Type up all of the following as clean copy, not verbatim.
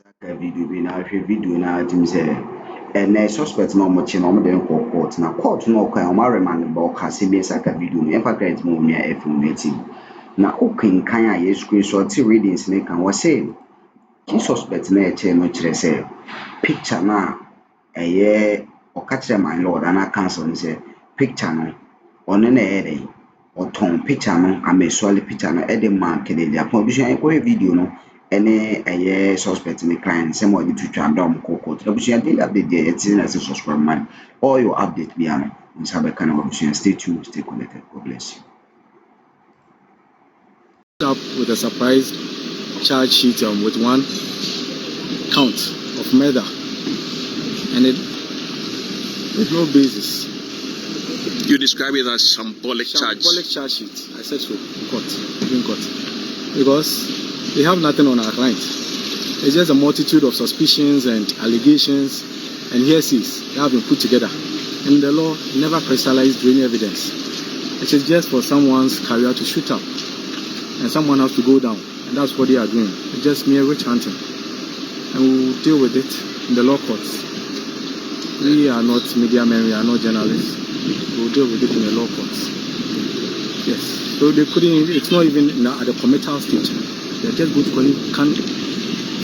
Video bi na video na tim say and suspect no mo chi no mo den court na court no kwa o ma remand ba o ka se bi saka video no efa grant mo nya informative na o kan a ye screenshot readings ne kan wo say ki suspect na e che no kire say picture na eye o ka kire my lord ana counsel ni say picture no ono na e dey o ton picture no Suale picture no e dey man kede dia pon bi so e ko video no any a suspect in the crime, same way to Chandom Coco, the daily update there, it's in as a subscribe man, or your update beyond in Sabakan option. Stay tuned, stay connected. God bless you. Up with a surprise charge sheet with one count of murder, and it with no basis. You describe it as shambolic charge. Shambolic charge sheet. I said so in court, because they have nothing on our client. It's just a multitude of suspicions and allegations and hearsays that have been put together. And the law never crystallized any evidence. It is just for someone's career to shoot up. And someone has to go down. And that's what they are doing. It's just mere witch hunting. And we'll deal with it in the law courts. We are not media men, we are not journalists. We'll deal with it in the law courts. Yes. So they couldn't, it's not even at the committal stage. They're just going to call it, can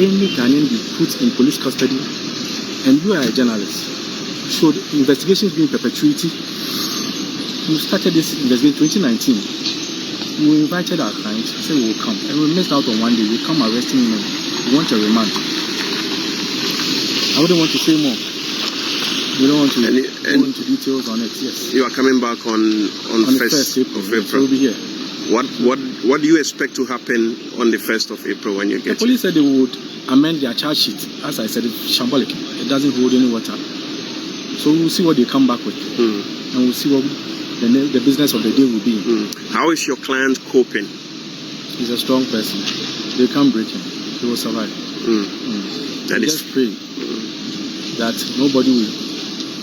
any Ghanaian be put in police custody? And you are a journalist. Should investigations be in perpetuity? We started this investigation in 2019. We invited our clients, said we will come. And we missed out on one day. We come arresting him. We want a remand. I wouldn't want to say more. We don't want to go into details on it, yes. You are coming back on 1st of April. So we'll be here. What do you expect to happen on the 1st of April when you get here? The police said they would amend their charge sheet. As I said, it's shambolic. It doesn't hold any water. So we'll see what they come back with. And we'll see what the business of the day will be. How is your client coping? He's a strong person. They can't break him. He will survive. Just pray that nobody will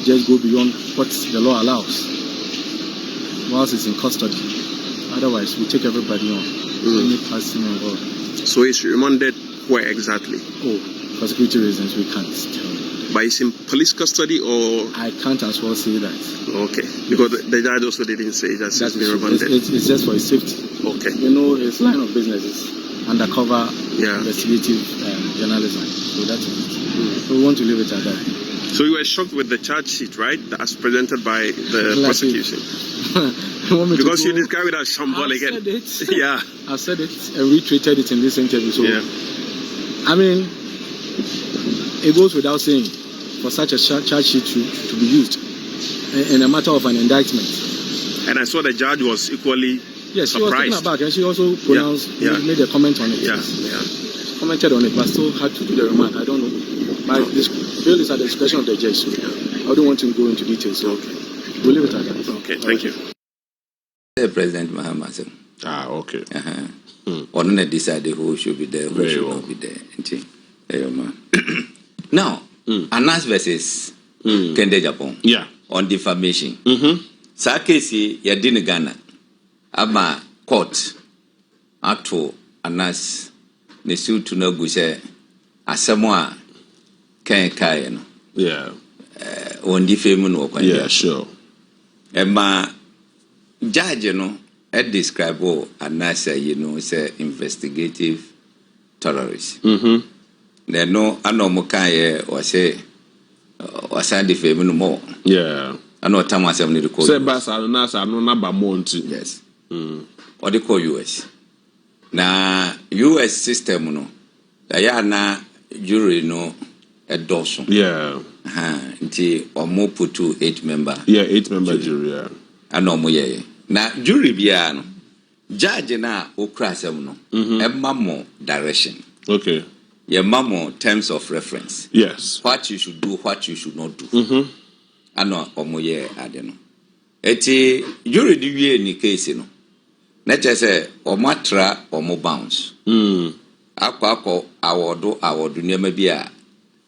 just go beyond what the law allows whilst he's in custody. Otherwise, we take everybody on. Any person involved. So he's remanded where exactly? Oh, for security reasons, we can't tell. But he's in police custody or? I can't as well say that. Okay. Because the judge also didn't say that he's been remanded. It's just for his safety. Okay. You know, his line of business is undercover investigative journalism. So that's it. So we want to leave it at that. So you were shocked with the charge sheet, right? As presented by the prosecution. Because you described it as shambolic. I said it. Yeah. I said it and retweeted it in this interview. So, I mean, it goes without saying for such a charge sheet to be used in a matter of an indictment. And I saw the judge was equally surprised. She was taken aback, and she also pronounced, made a comment on it. She commented on it, but still had to do the remand. I don't know. My bill is at the discretion of the judge, so I don't want to go into details. So we'll leave it at that. Okay, thank you. President Muhammad. Okay. One decided who should be there, who should not be there. Now, Anas versus Agyapong. Yeah. On defamation. Sa Kesi yadini Ghana. Ama court ato Anas ne suit no guse asemwa kai no. Yeah. On defamation no kwa. Yeah, sure. Emma judge no describe Anas say investigative terrorist. Then no anomukaye was say defamation more. Yeah. I know Thomas have need to call. Say basa Anas no number monti. Yes. Or they call US. Na US system no. Ya na jury no a dozen. Yeah. Nti omo putu 8-member. Yeah, 8-member jury. Yeah. Ano mo ye. Na jury bia no. Judge na okra asem no. Emma mo direction. Okay. Your mamo terms of reference. Yes. What you should do, what you should not do. Ano omo ye ade no. Eti jury di wie ni case no. Na chese omo atra omo bounce. Akwa awodo niam bia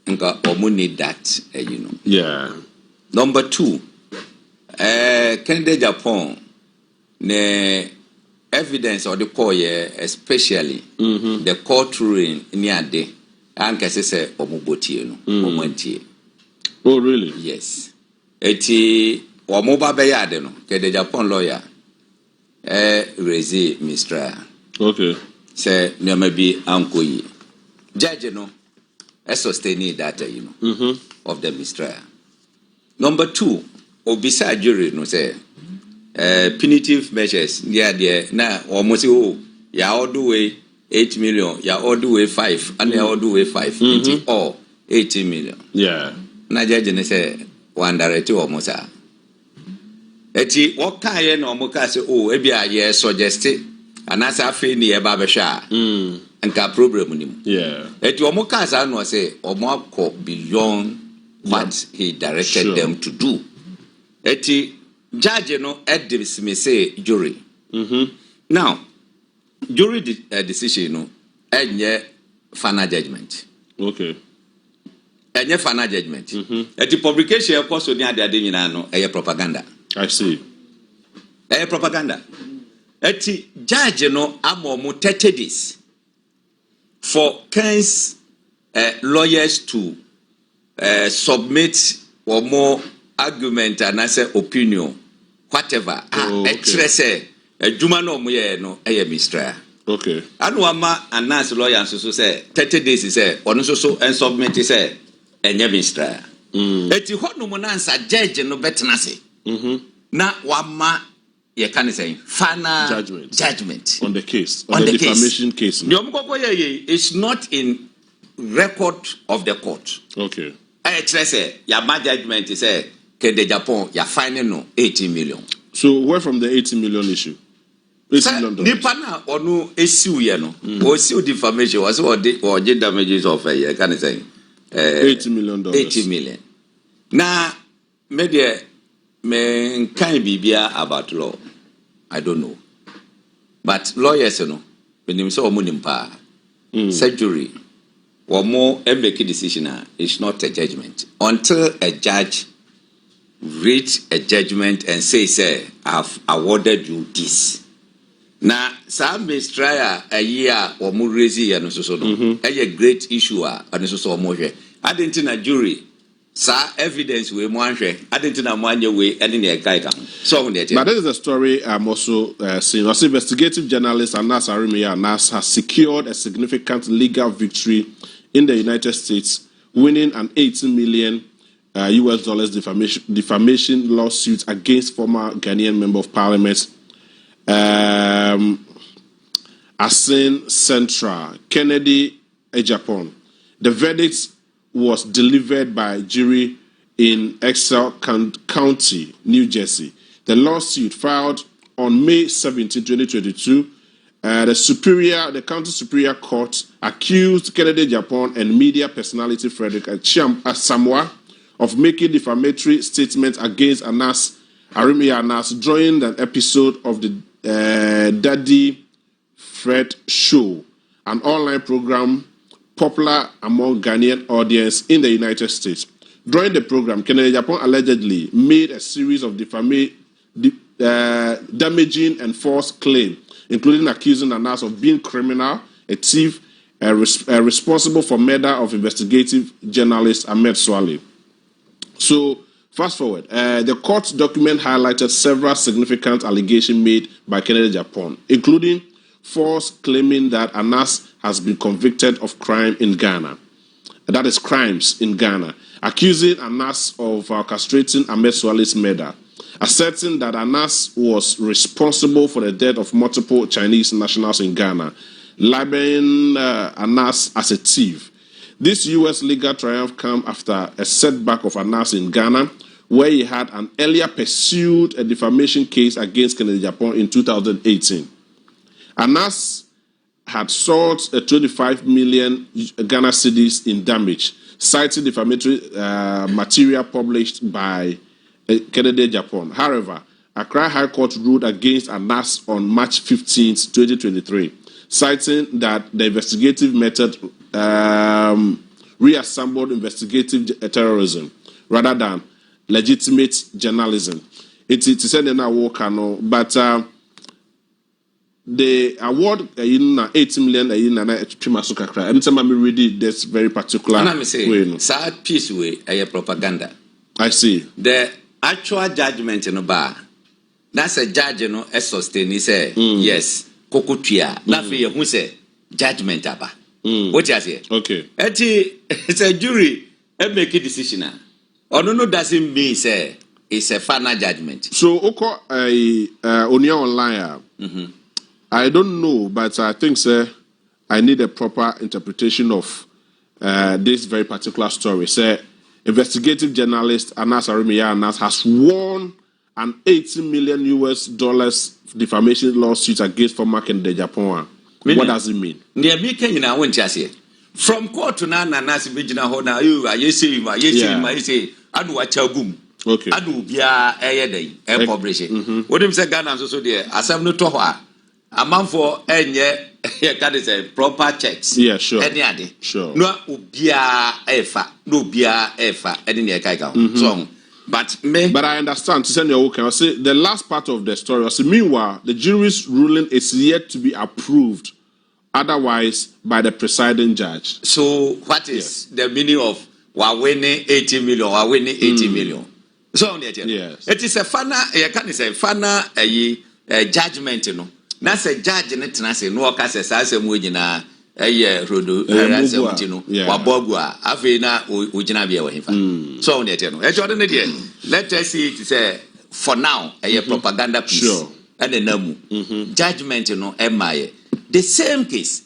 nka omo need that, you know. Yeah. Number 2, Agyapong ne evidence or the call, especially the court ruling in Yade, Kesi say omubotie no. Omantie. Oh really? Yes. Eti omoba beyade no. Ke the Japan lawyer. Rezi Mistra. Okay. Say there may be ankoyi. Judge no. Sustain data, of the Mistra. Number 2, obisa jury no say punitive measures. Yeah, na almost ya all do way 8 million, ya all do way 5, and ya all do way 5. All 18 million. Yeah. Na judge ne say one directive almost. Eti what kind no moka say ebia ye suggest and as I feel near Babasha. And ka problem nim. Yeah. Eti omoka sa no say omako beyond what he directed them to do. Eti judge no dismiss jury. Now, jury decision no enye final judgment. Okay. Enye final judgment. Eti publication e koso ni ade nyina no eye propaganda. I see. Eye propaganda. Eti judge no amomo 30 days for Ken's lawyers to submit or more argument and answer opinion, whatever. Say Juma no muye no mistra. Okay. Anuama announce lawyer so say 30 days is say on so and submit say mistra. Eti ho no monansa judge no betena say. Na wama ye can say final judgment on the case, on the defamation case. It's not in record of the court. Okay. I say your judgment is say the Japan you're finding no 18 million. So where from the 18 million issue? $18 million. Nipana or no issue no or see defamation was or damages of a can say $80 million. 80 million. Now media me can be about law. I don't know. But lawyers, when they say omunimpa, jury, or more make a decision, it's not a judgment. Until a judge reads a judgment and say, I've awarded you this. Now, some may try a year or more raising and so a great issue and so more. I didn't a jury. Evidence we I didn't know one way and in a guide. So, but this is a story I'm also seeing. Also, investigative journalist Anas Arimia Anas has secured a significant legal victory in the United States, winning an $18 million US defamation lawsuit against former Ghanaian member of parliament Asin Central Kennedy Agyapong. The verdict was delivered by jury in Exeter County, New Jersey. The lawsuit filed on May 17, 2022. The County Superior Court accused Kennedy Agyapong and media personality Frederick Asamoah of making defamatory statements against Anas Arimia Anas during an episode of the Daddy Fred Show, an online program popular among Ghanaian audience in the United States. During the program, Kennedy Agyapong allegedly made a series of damaging and false claims, including accusing Anas of being criminal, a thief, responsible for murder of investigative journalist Ahmed Suale. So, fast forward, the court document highlighted several significant allegations made by Kennedy Agyapong, including false claiming that Anas has been convicted of crime in Ghana. That is crimes in Ghana. Accusing Anas of orchestrating Ahmed Suale's murder. Asserting that Anas was responsible for the death of multiple Chinese nationals in Ghana. Labeling Anas as a thief. This U.S. legal triumph came after a setback of Anas in Ghana, where he had an earlier pursued a defamation case against Kennedy Agyapong in 2018. Anas had sought 25 million Ghana cedis in damage, citing defamatory material published by Kennedy Agyapong. However, Accra High Court ruled against Anas on March 15, 2023, citing that the investigative method reassembled investigative terrorism rather than legitimate journalism. It's said in our work, but the award 80 million anytime I read it, that's very particular. And I'm saying, sad piece way, a propaganda. I see. The actual judgment in a bar. That's a judge, a sustain. He say, yes, Kokutia. Nothing who say judgment aba. What you say? Okay. It's a jury. Make a decision. Or no doesn't mean say it's a final judgment. So, on your online. I don't know, but I think, sir, I need a proper interpretation of this very particular story. Sir, investigative journalist Anas Arimiya Anas has won an $80 million defamation lawsuit against former Kennedy Agyapong. What does it mean? From court to now, Anas Bijina Hona, you say, Adu Wachagum. Okay. Adu Bia Ayade, publishing. What him say Ghana so there, Asam no Toha. A man for any that is a proper checks. Yeah, sure. Any other. Sure. No ubia efa. No bia efa. Any kaika. So, but I understand. To send your okay. I say the last part of the story. I say meanwhile, the jury's ruling is yet to be approved. Otherwise, by the presiding judge. So, what is the meaning of winning 80 million? Winning 80 million. So, yes. It is a final. Can say final a judgment, That's a judge in it, and I say, no, Casas, I say, Mujina, a year, Rodo, Wabogua, Avena, Ujinabia, so, let us see it say, for now, a propaganda piece, sure. And a namu, judgment, Emma, the same case,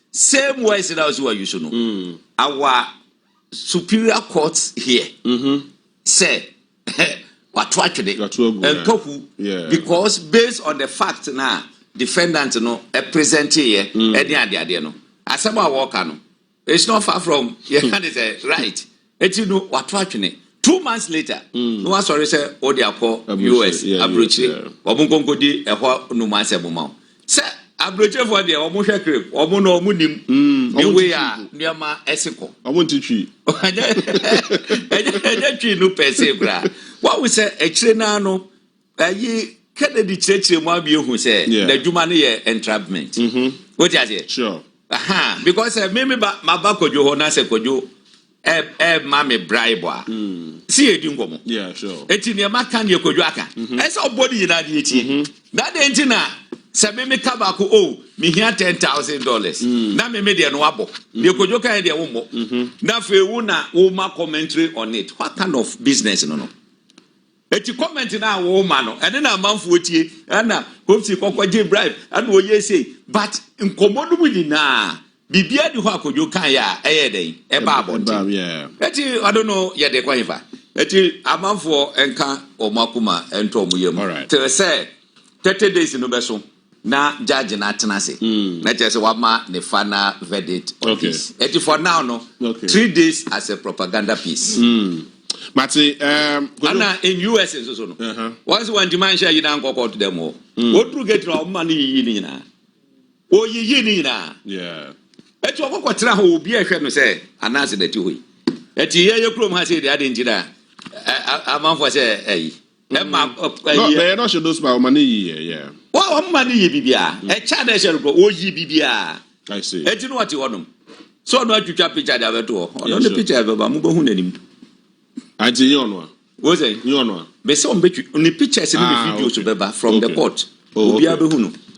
same ways that as you should know. Our superior courts here say, what actually and tofu because based on the fact now defendant a present here any idea no asema worker no it's not far from can say right et you know what actually 2 months later no one sorry say odi akọ US abrochi obunkodi ehọ no man se boma say abrochi for there omo hwe crep omo no omo nim the way a niama esiko omo ntitwi twi no pese bra. What we say, a trainer no, ye Kennedy church, you might be who say, the human entrapment. What is it? Sure. Because maybe my back of your honor, could you, mammy bribe? See a dungo. Yeah, sure. It's in your macan, you could yaka. That's all body in that. That ain't na. Sabeme Kabako, oh, me here $10,000. Now me made an wabo. You could joke idea womo. Now for una commentary on it. What kind of business no? Eti comment na woman no and then a man for tie and na hope si kokwaje bribe and wo ye say but nkomodu mu nyina bibia di ho akojo kan ya eyeden e ba abonti yeah eti I don't know ye de kwanfa eti amanfo enka omakuma ento omuyem te say 30 days no beso na judge na tenase na just wama the final verdict on this eti for now no 3 days as a propaganda piece. Mati, Anna in US is also once one demand share you don't go to them all. What do get our money in? Oh, ye yeah. At what quatra will be a friend say, and answer that you. At the year your chrome has said, I didn't a month was a they're not sure those by money, yeah. What money BBA? A child shall go, oh, BBA. I see. And you know what you want them. So not to chap picture the door, on the picture of a Mubahunim. I tell you on was it? You know, but some only pictures in the videos to Beba from the court.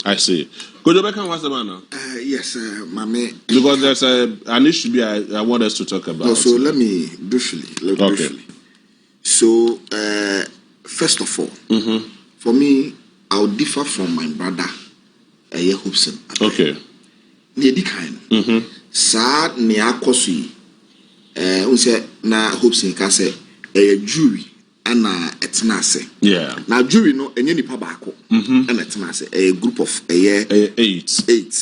I see. Could you back and what's the man? Yes, Mammy. Because there's an issue I want us to talk about. So let me briefly. So, first of all, for me, I'll differ from my brother, Hobson. Okay. Near kind. Sad near Kosi. Unse na Hobson can say a jury and etnase. Yeah. Now jury no any nipa baako. And etnase a group of eight.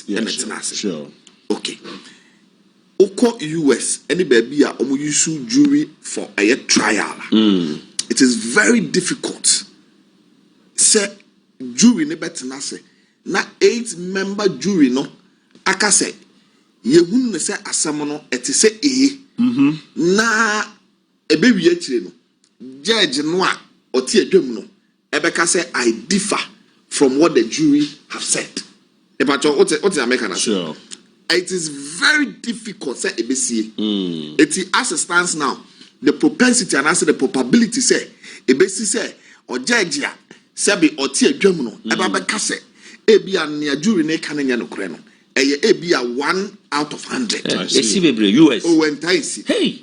Yeah, and etnase. Sure. Okay. Oko US any baby a omo use jury for a trial. It is very difficult. Say jury ne betnase na 8-member jury no aka say yehun ne say asem no ete say na ebe wie akire no judge no a oti adwam no ebeka say I differ from what the jury have said. What's the American? Sure. It is very difficult, say ABC. It as it stands now, the propensity and also the probability say ABC say or Georgia sabi or tia Germano about Kase ebi and near jury ne cananya no creno. Ebi a 1 out of 100. US. Oh, and Taisi. Hey,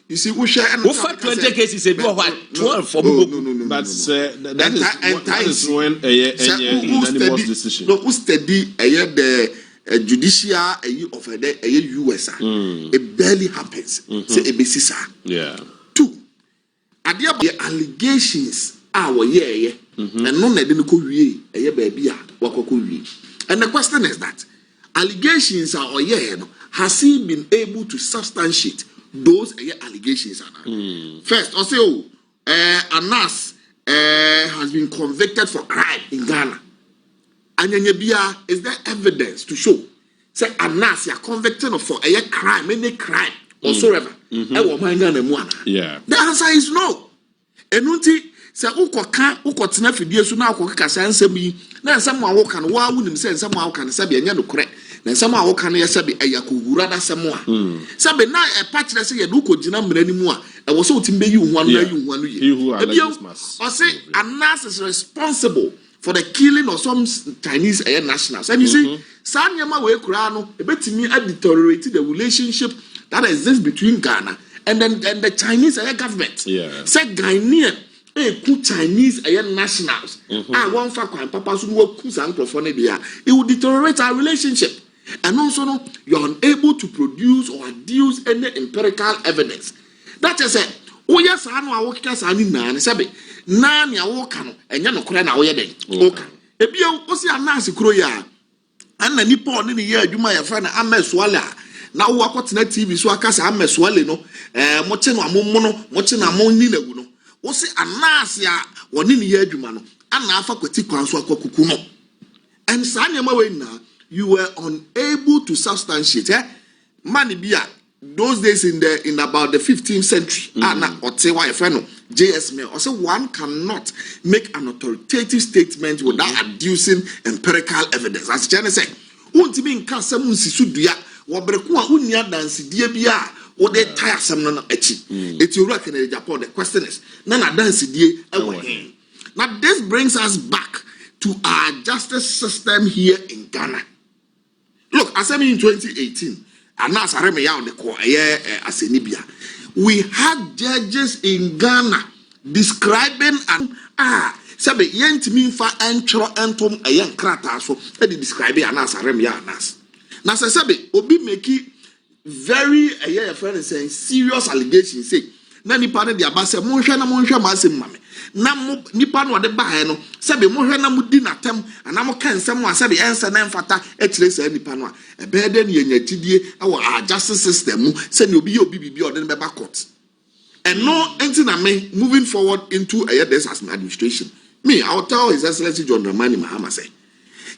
you see, we share and 20 cases say 12 for no. But that is when a unanimous decision. No, who study the judicial of a US. It barely happens. Say ABC. Yeah. 2. At the allegations are and none didn't go we a baby and the question is that allegations are has he been able to substantiate those allegations? First, I say, Anas has been convicted for crime in Ghana. And is there evidence to show? Say Anas, you are convicted for a crime, any crime whatsoever. Yeah. The answer is no. And say uko tena fidie so na akoko kasa nsem yi na nsem a wo kan wa wunim se nsem a wo kan se be enya no korɛ na nsem a wo kan ye se be ayakohura da sɛm a se be na e pa kyerɛ se ye do ko gina mrani mu a e wo so timbe yi hu anu yi hu anu ye o say Anas is responsible for the killing of some Chinese nationals. And you see sanyama we kura no e betimi deteriorate the relationship that exists between Ghana and the Chinese government. Say Ghanaian Chinese nationals. One for papa so work it will deteriorate our relationship. And also you're unable to produce or adduce any empirical evidence. That is it. Oh yes, I know I work as I need na sabe. Na ni awoka no enya no kore na wo ye den. Okay. Ebia o si Anas kuro ya. Anna nipa oni ne ye adwuma ya fa na Ahmed Suale na wo akotena TV so akasa Ahmed Suale no mo che no amommo no mo che na mo ni lagu no. Wo si Anas ya woni ne ye adwuma no ana afa kwati kwan so akwakuku no. And sanyama we na you were unable to substantiate money bia those days in about the 15th century JS also one cannot make an authoritative statement without adducing empirical evidence. As Jenny said, won't be in Casam Sisudia, Wabrekua Unia Dancy Dia, or they tire some non echi. It's your reckon in Japan. The question is, Nana Dancy Dia. Now, this brings us back to our justice system here in Ghana. Look, as I mean in 2018, we had judges in Ghana describing and sabe yentimi fa entro entom ayen krata so e describe Anas arem ya Anas na sabe obi make very friend saying serious allegations say na nipa ne dia ba se monhwe ma se mame na nipa no de ba he no sabe monhwe na mudi natem ana mo kan nsem a sabe ensa na mfata e kire sa nipa no a e be de ne yanyatidie e wo justice system mu se ne obi bibi o de be ba court. And no anything na me moving forward into this as an administration, me I'll tell His Excellency John Dramani Mahama say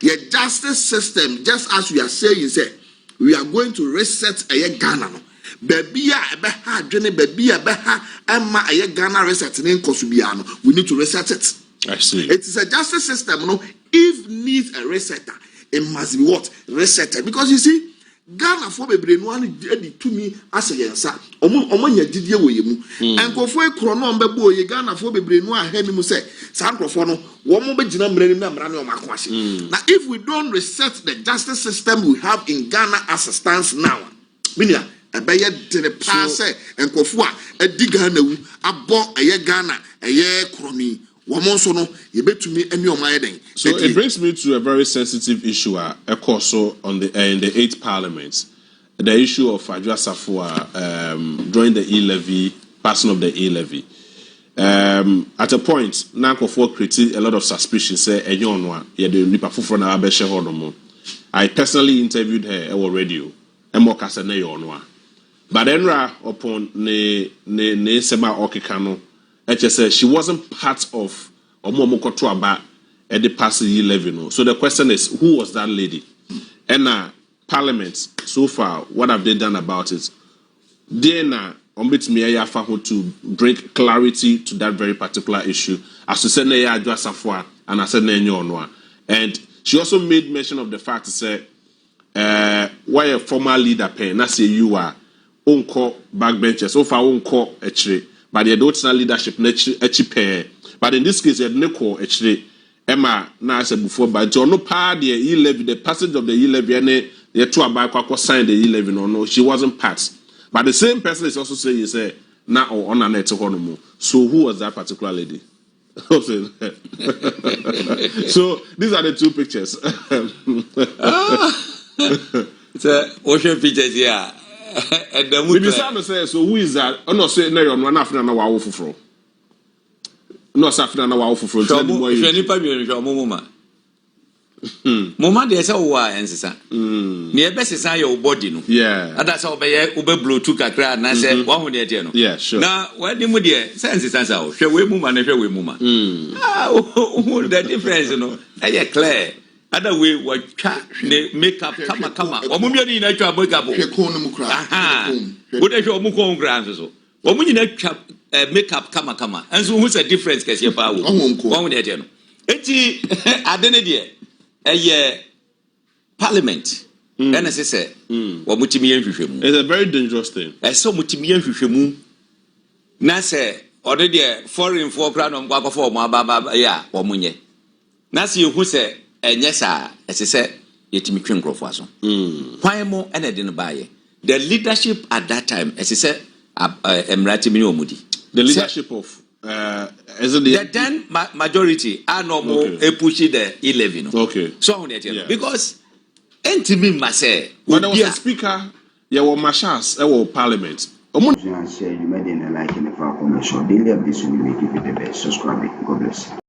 your justice system, just as we are saying, say we are going to reset Ghana no. Baby ha dwene baby ha ama Ghana reset in Kosubiano. We need to reset it. I see. It is a justice system, no. If needs a resetter, it must be what? Resetted. Because you see, Ghana for bebre no an di tumi aseyensa. Omo nya didie wo yemu. Enkofo ekro no mbebo ye Ghana for bebre no ahani mu say, san krofo no wo mo begina mrani na mra ne o makoahye. Now if we don't reset the justice system we have in Ghana as it stands now, minia ebeye de pass enkofo a ediga na wu abo Ghana kroni so it brings me to a very sensitive issue also on the in the 8th Parliament, the issue of Agyapong during the E-levy, passing of the E-levy. At a point, Nankofo created a lot of suspicion. Say, I personally interviewed her on radio. But then, upon ne sema okikano, she wasn't part of at the past year level. So the question is, who was that lady? And Parliament, so far, what have they done about it? Then to bring clarity to that very particular issue. As to say, and I said no. And she also made mention of the fact to say why a former leader pay na say you are unko backbenchers so far unko actually but the adult leadership actually but in this case you had actually Emma na said before but no part the E11 the passage of the E11 the two about signed the E11 or no she wasn't part but the same person is also saying you say now on a net so who was that particular lady? So these are the two pictures. It's a ocean pictures here. And the maybe say so who is that? Oh no, say no, you're not African na wa fufuro. No, African na wa fufuro. Mama de say wa ensesa. Ne ebe sesa your body no. Yeah. Ada say obe blow to kakra na say wa hu de tie no. Yeah, sure. Na we di mu de sense sense o. Hwe we mu ma na hwe we mu ma. The difference no. E clear. Other way what ne makeup kama. Omo mi ni na twa makeup. Hwe kon no mu kra. Aha. Wo de hwe omo kon kra so. Omo ni na twa makeup kama. Enso who's a difference kese pa wo. Wo de tie no. Eti adene de parliament. And as I say, it's a very dangerous thing. I saw Mutimian Nasa already foreign for crown on Baba for Mababa, ya, or Munye. Nasi who say, and yes, as I said, yet me king was. Why more and I didn't buy it. The leadership at that time, as I said, Emratimi Mudi. The leadership of the then majority are no more a pushy the 11. Okay. So because Entimi Masse, when there was a speaker, there were marshals, there were parliament. You made in a like in the far commercial. Daily updates will be making the best. Subscribe. God bless.